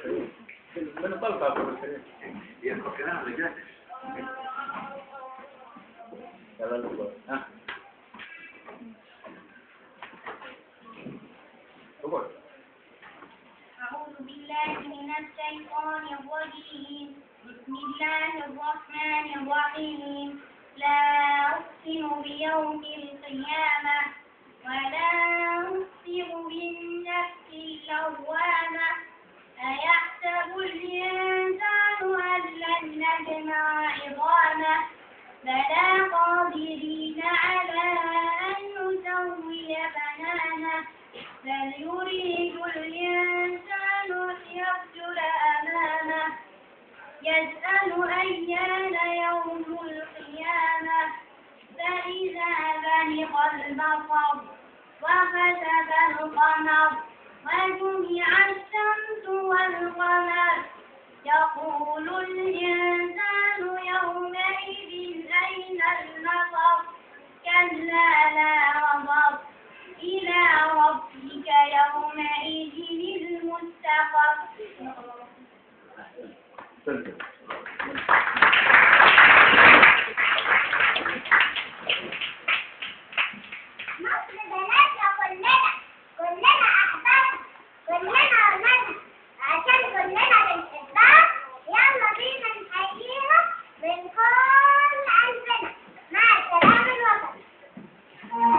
من طلقة أبو الكريم يبقى كلام رجال ها أعوذ بالله من الشيطان الرجيم بسم الله الرحمن الرحيم لا أقسم بيوم القيامة ولا أقسم بالنفس اللوامة أيحسب الإنسان أن لن نجمع عظامه بلى قادرين على أن نسوي بنانه بل يريد الإنسان ليفجر أمامه يسأل أيان يوم القيامة فإذا برق البصر وخسف القمر وجمع الشمس والقمر يقول الإنسان يومئذ أين المفر كلا لا وزر إلى ربك يومئذ المستقر. مصر بلدنا كلنا أحباب كلنا أرمنا عشان كلنا بنحبها يلا بينا نحييها من كل قلبنا مع السلام الوطني.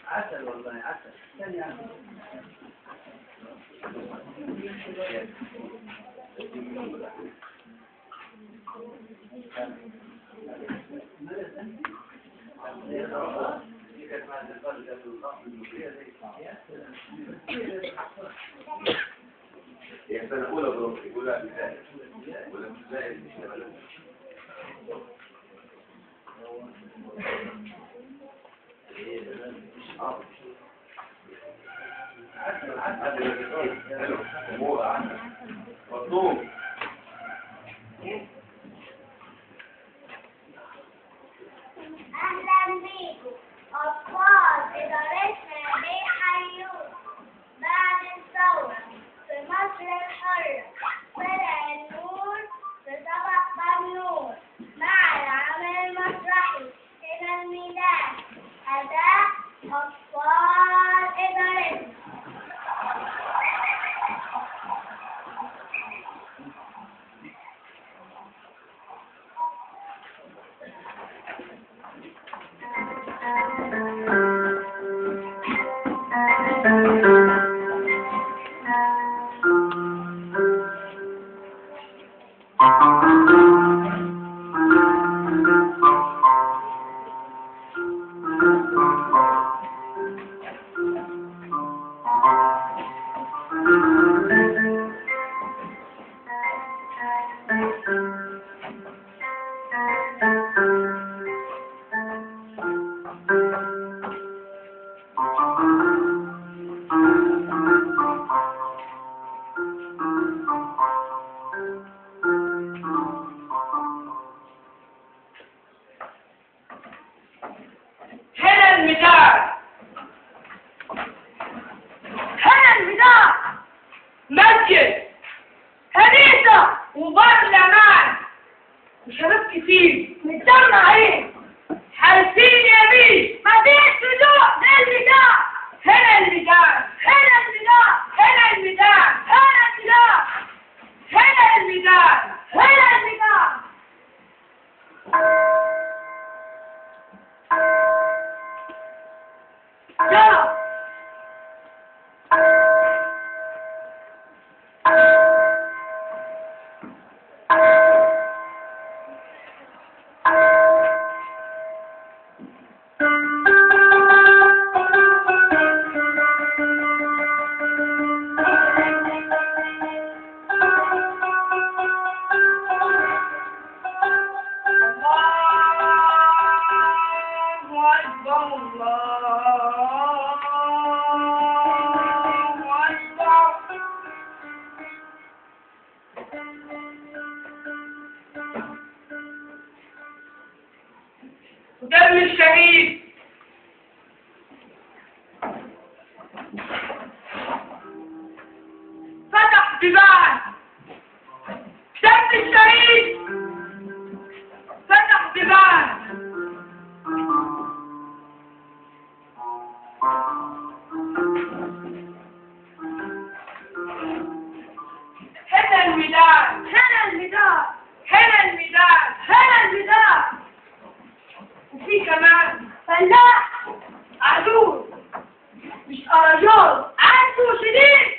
عسل والله عسل ثاني يا سنة أولى بروح أولى مثال ولا مثال مطلوب أهلا بيكم أطفال إدارتنا بيحيوكم بعد الثورة في مصر الحرة طلع النور في طبق بنور مع العمل المسرحي إلى الميدان أداء أطفال إدارتنا. فيه متجمع ايه حالفين يمين مفيش هدوء ده الميدان هنا الميدان هنا الميدان هنا الميدان هنا الميدان هنا الميدان هنا الميدان يلا دم الشهيد فتح بيبان دم الشهيد فتح بيبان هنا الميدان هنا الميدان هنا الميدان هنا الميدان وفي كمان فلاح عجوز مش أرجوز عنده شديد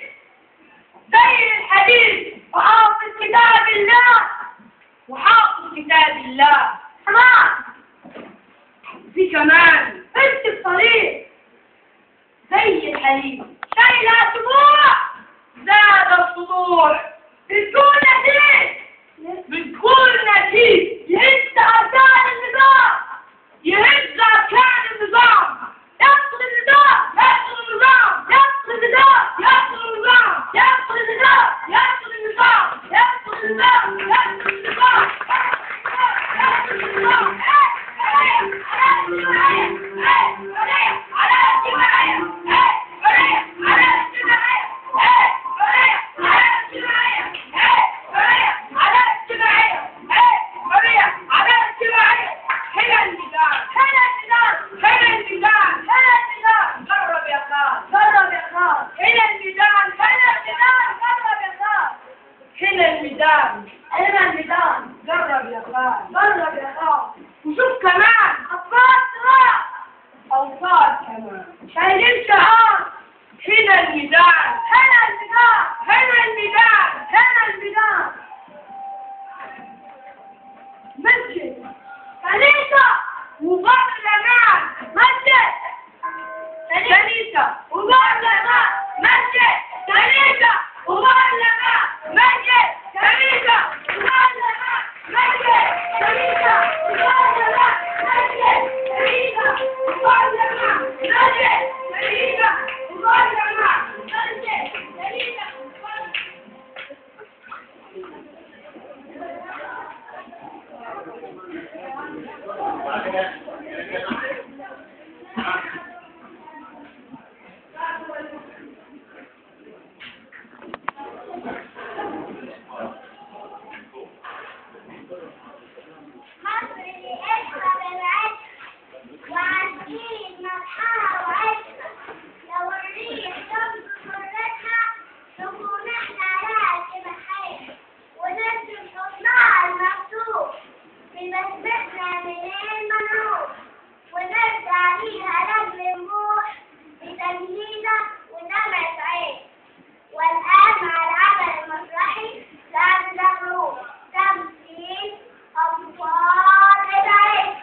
زي الحديد وحافظ كتاب الله وحافظ كتاب الله تمام في كمان بنت الطريق زي الحليب شايلة سبوع زاد الصدوع بتكون نتيج يهز أركان النظام يهز أركان النظام يفصل النظام يفصل النظام يفصل النظام يفصل النظام يفصل النظام يفصل النظام يفصل النظام يفصل النظام يفصل النظام وشوف كمان أوصال كمان شايلين شعار هنا الميدان هنا الميدان هنا الميدان هنا الميدان مسجد كنيسة وبرلمان مسجد كنيسة وبرلمان مسجد كنيسة وبرلمان مسجد كنيسة وبرلمان مسجد كنيسة وبرلمان مسجد كنيسة وبرلمان مسجد كنيسة وبرلمان مسجد كنيسة مصر اللي اشرب العشق وعالدين مطحنة وعشقة لو الريح تنظر فرتها نكون احنا لازم حية ونرسم حضنها المفتوح بمسبتنا من المنوح ونرجع ليها لجل نبوح بتمهيدة ودمعة عين والآن مع العمل المسرحي لازم نروح تمثيل أطفال العين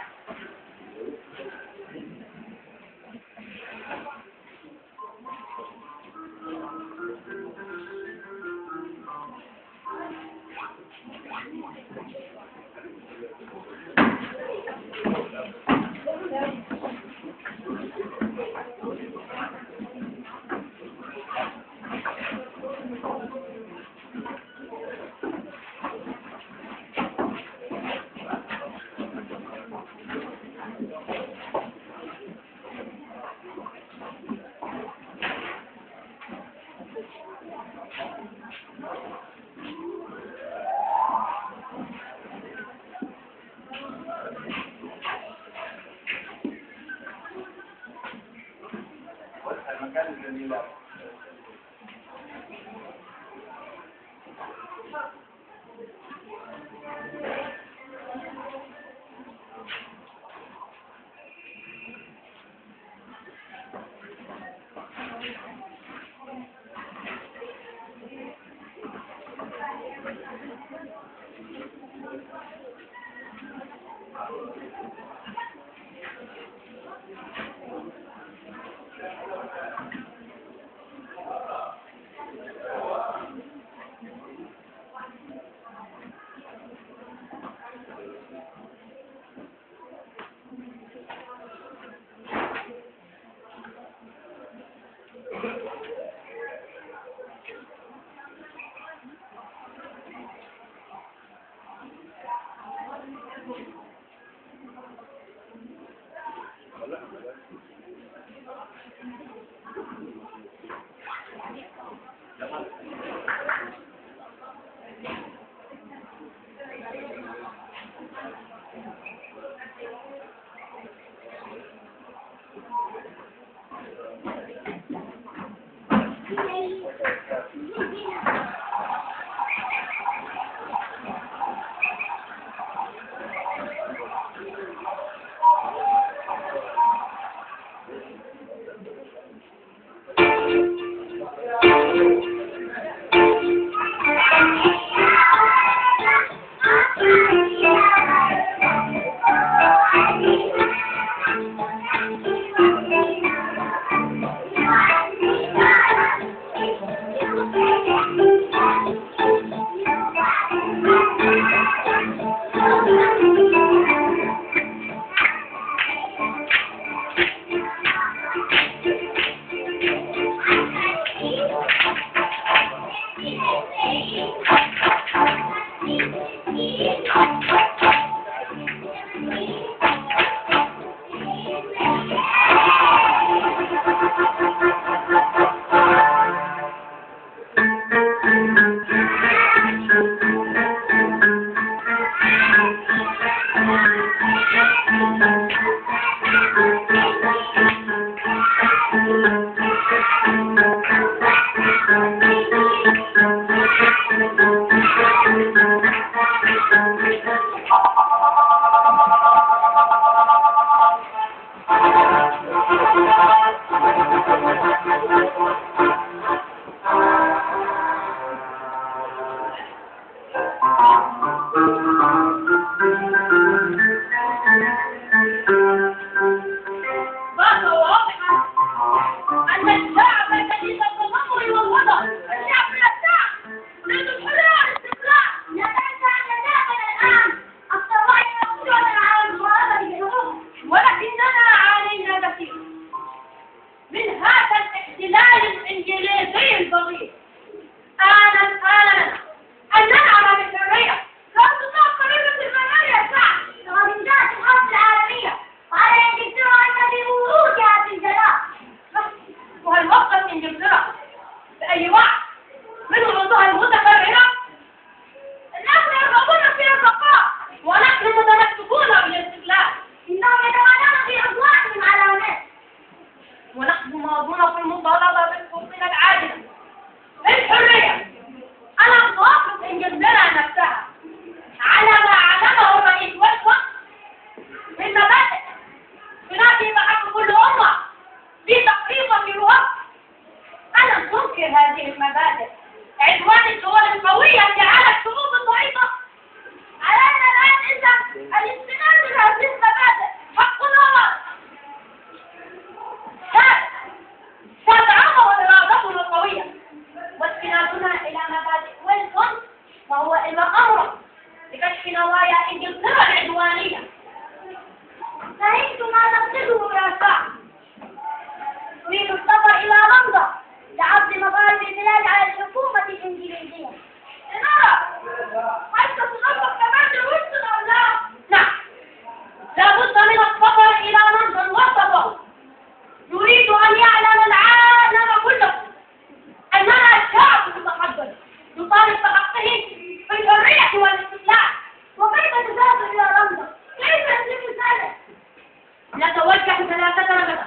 نتوجه 3 درجات.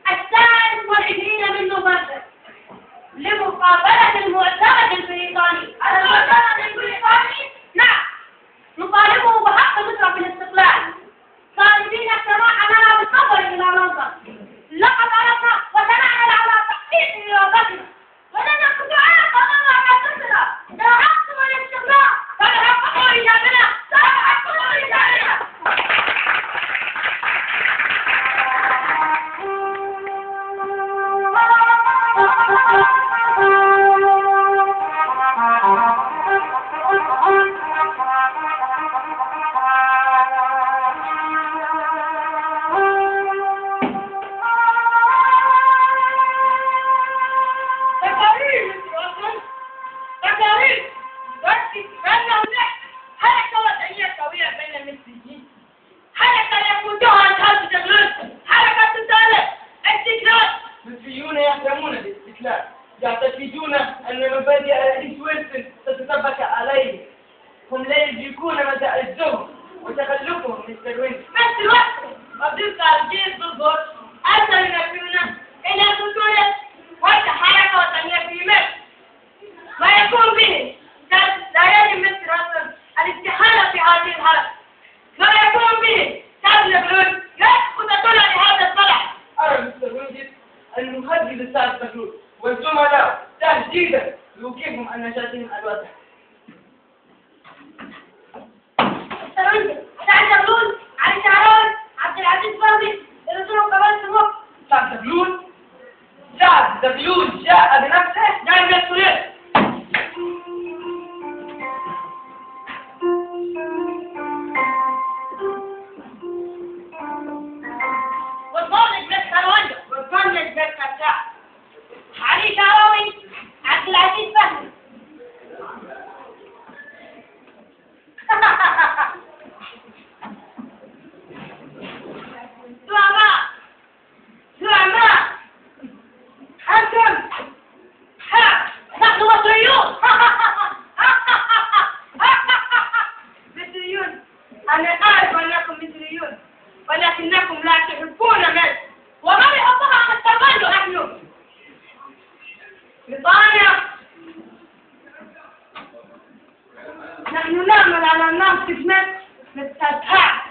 23 من نوفمبر لمقاومة يكون به لا يجب مثل هذا الاستحالة في هذه الحالة. ما يكون به كابل بلون يسقط طلع لهذا الطلع. أرى مستر وينجد أن نهدد الساعة التكلول والزملاء تهديدا يوقفهم عن نشاطهم الواسع. الترنجة سعد زغلول علي شعران عبد العزيز فهمي الرسول قبل سموك. ساعة التكلول ساعة التكلول جاء بنفسه نعم يا سوريا. والضامن بس الوجه والضامن بس الساعة. علي شعراوي عبد العزيز فهمي. زعماء أنتم نحن مصريون. مصريون أنا أعرف أنكم مصريون ولكنكم لا تحبون مصر وما يحبها حتى الرجل. نحن نعمل على نصف مصر للتسعة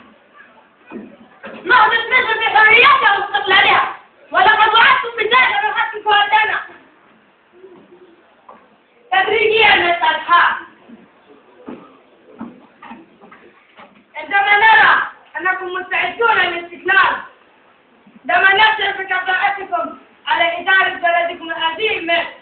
نهضة مصر بحريتها واستقلالها ولقد وعدتم بذلك من حق فؤادنا تدريجيا للتسعة. عندما نرى أنكم مستعدون للاستقلال عندما نشعر بكفاءتكم على إدارة بلدكم العظيم مصر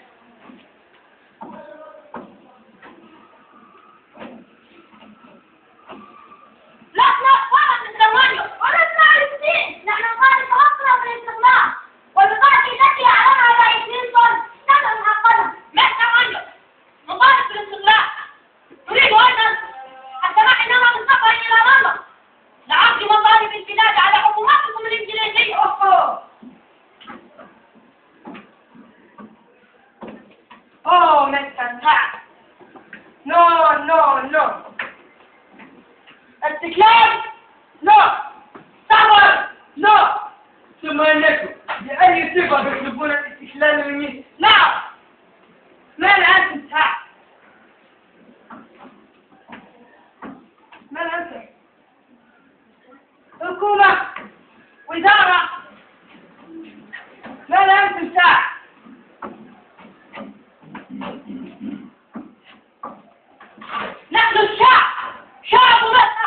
لسنا أطفالا نتزوج ولسنا عريسين. نحن نطالب حقنا بالاستقلال والبطاقة التي أعلنها رئيس كلينتون ندعم حقنا. نتزوج نطالب بالاستقلال. نريد أيضا السماح لنا بالسفر إلى لندن لعرض مطالب البلاد على حكوماتكم الإنجليزية. أوه مستمتع. نو استقلال نو سفر نو. ثم أنكم بأي صفة تطلبون الاستقلال من مصر؟ نعم. من أنت؟